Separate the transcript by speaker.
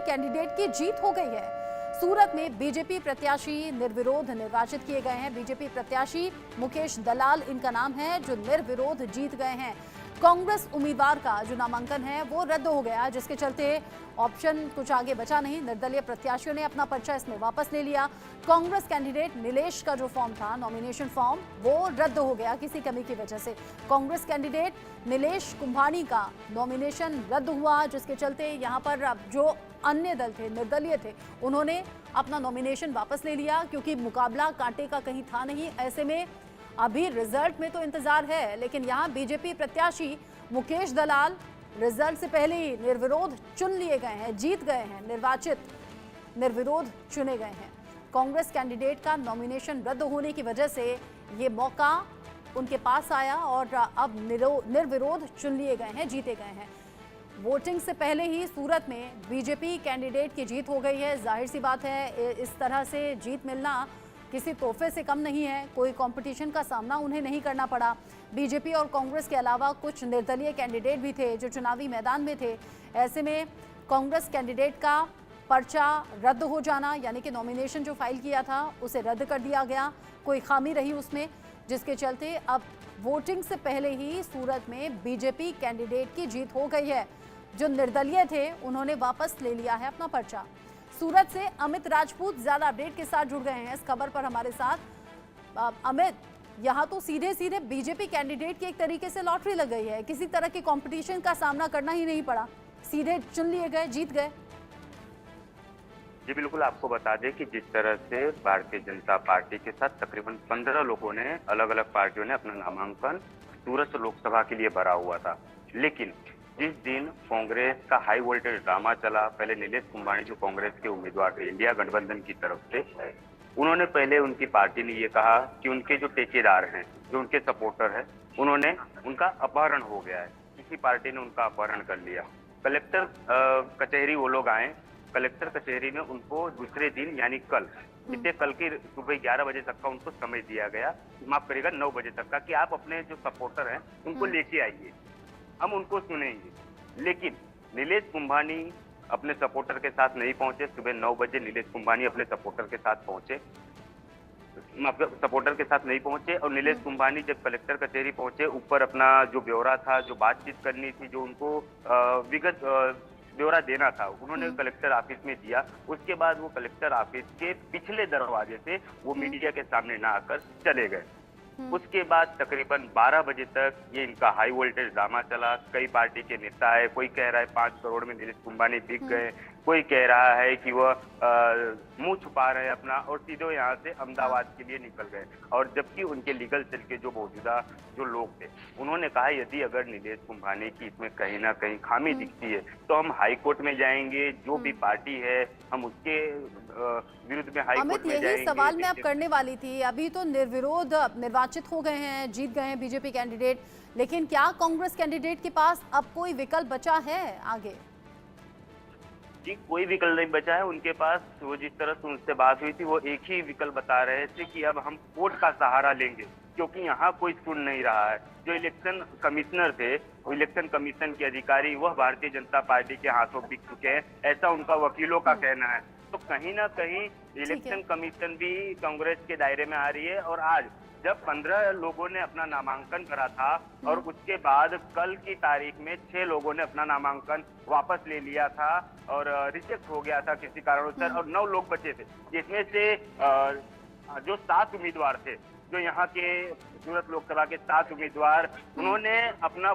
Speaker 1: Candidate की जीत हो गई है। सूरत में बीजेपी प्रत्याशी निर्विरोध निर्वाचित किए गए हैं। बीजेपी प्रत्याशी मुकेश दलाल इनका नाम है, जो निर्विरोध जीत गए हैं। कांग्रेस उम्मीदवार का जो नामांकन है वो रद्द हो गया, जिसके चलते ऑप्शन कुछ आगे बचा नहीं। निर्दलीय प्रत्याशियों ने अपना पर्चा इसमें वापस ले लिया। कांग्रेस कैंडिडेट नीलेश का जो फॉर्म था, नॉमिनेशन फॉर्म, वो रद्द हो गया किसी कमी की वजह से। कांग्रेस कैंडिडेट नीलेश कुंभानी का नॉमिनेशन रद्द हुआ, जिसके चलते यहाँ पर जो अन्य दल थे, निर्दलीय थे, उन्होंने अपना नॉमिनेशन वापस ले लिया, क्योंकि मुकाबला कांटे का कहीं था नहीं। ऐसे में अभी रिजल्ट में तो इंतजार है, लेकिन यहाँ बीजेपी प्रत्याशी मुकेश दलाल रिजल्ट से पहले ही निर्विरोध चुन लिए गए हैं, जीत गए हैं, निर्विरोध चुने गए हैं। कांग्रेस कैंडिडेट का नॉमिनेशन रद्द होने की वजह से ये मौका उनके पास आया और अब निर्विरोध चुन लिए गए हैं, जीते गए हैं। वोटिंग से पहले ही सूरत में बीजेपी कैंडिडेट की जीत हो गई है। जाहिर सी बात है, इस तरह से जीत मिलना किसी तोहफे से कम नहीं है। कोई कंपटीशन का सामना उन्हें नहीं करना पड़ा। बीजेपी और कांग्रेस के अलावा कुछ निर्दलीय कैंडिडेट भी थे जो चुनावी मैदान में थे। ऐसे में कांग्रेस कैंडिडेट का पर्चा रद्द हो जाना, यानी कि नॉमिनेशन जो फाइल किया था उसे रद्द कर दिया गया, कोई खामी रही उसमें, जिसके चलते अब वोटिंग से पहले ही सूरत में बीजेपी कैंडिडेट की जीत हो गई है। जो निर्दलीय थे उन्होंने वापस ले लिया है अपना पर्चा। सूरत से अमित राजपूत ज्यादा अपडेट के साथ जुड़ गए हैं इस खबर पर हमारे साथ। अमित, यहाँ तो सीधे सीधे बीजेपी कैंडिडेट की एक तरीके से लॉटरी लग गई है, किसी तरह की कंपटीशन का सामना करना ही नहीं पड़ा, सीधे चुन लिए गए, जीत गए।
Speaker 2: जी बिल्कुल, आपको बता दें कि जिस तरह से भारतीय जनता पार्टी के साथ तकरीबन 15 लोगों ने, अलग अलग पार्टियों ने अपना नामांकन सूरत लोकसभा के लिए भरा हुआ था, लेकिन जिस दिन कांग्रेस का हाई वोल्टेज ड्रामा चला, पहले नीलेश कुंभानी जो कांग्रेस के उम्मीदवार थे इंडिया गठबंधन की तरफ से, उन्होंने पहले, उनकी पार्टी ने ये कहा कि उनके जो ठेकेदार हैं, जो उनके सपोर्टर हैं, उनका अपहरण हो गया है। किसी पार्टी ने उनका अपहरण कर लिया। कलेक्टर कचहरी वो लोग आए, कलेक्टर कचहरी में उनको दूसरे दिन यानी कल, इसे कल की सुबह 11 बजे तक का उनको समय दिया गया, माफ करिएगा 9 बजे तक का, कि आप अपने जो सपोर्टर हैं उनको लेके आइए, हम उनको सुनेंगे। लेकिन नीलेश कुंभानी अपने सपोर्टर के साथ नहीं पहुंचे। सुबह 9 बजे नीलेश कुंभानी अपने सपोर्टर के साथ नहीं पहुंचे और नीलेश कुंभानी जब कलेक्टर कचहरी पहुंचे, ऊपर अपना जो ब्यौरा था, जो बातचीत करनी थी, जो उनको विगत ब्यौरा देना था, उन्होंने कलेक्टर ऑफिस में दिया। उसके बाद वो कलेक्टर ऑफिस के पिछले दरवाजे से वो मीडिया के सामने ना आकर चले गए। उसके बाद तकरीबन 12 बजे तक ये इनका हाई वोल्टेज ड्रामा चला। कई पार्टी के नेता है, कोई कह रहा है 5 करोड़ में नीलेश कुंभानी बिक गए, कोई कह रहा है कि वह मुंह छुपा रहे हैं अपना और सीधे यहाँ से अहमदाबाद के लिए निकल गए। और जबकि उनके लीगल सेल के जो मौजूदा जो लोग थे, उन्होंने कहा यदि अगर नीलेश कुंभानी की इसमें कहीं ना कहीं खामी दिखती है तो हम हाई कोर्ट में जाएंगे, जो भी पार्टी है हम उसके विरुद्ध में हाई कोर्ट में जाएंगे।
Speaker 1: यही सवाल मैं अब करने वाली थी। अभी तो निर्विरोध निर्वाचित हो गए हैं, जीत गए हैं बीजेपी कैंडिडेट, लेकिन क्या कांग्रेस कैंडिडेट के पास अब कोई विकल्प बचा है आगे?
Speaker 2: जी, कोई विकल्प नहीं बचा है उनके पास। वो जिस तरह से उनसे बात हुई थी, वो एक ही विकल्प बता रहे थे कि अब हम कोर्ट का सहारा लेंगे, क्योंकि यहाँ कोई सुन नहीं रहा है। जो इलेक्शन कमिश्नर थे, इलेक्शन कमीशन के अधिकारी, वह भारतीय जनता पार्टी के हाथों बिक चुके हैं, ऐसा उनका वकीलों का कहना है। तो कहीं ना कहीं इलेक्शन कमीशन भी कांग्रेस के दायरे में आ रही है। और आज जब 15 लोगों ने अपना नामांकन करा था और उसके बाद कल की तारीख में 6 लोगों ने अपना नामांकन वापस ले लिया था और रिजेक्ट हो गया था किसी कारणों, और 9 लोग बचे थे, जिसमें से जो 7 उम्मीदवार थे, जो यहाँ के सूरत लोकसभा के 7 उम्मीदवार, उन्होंने अपना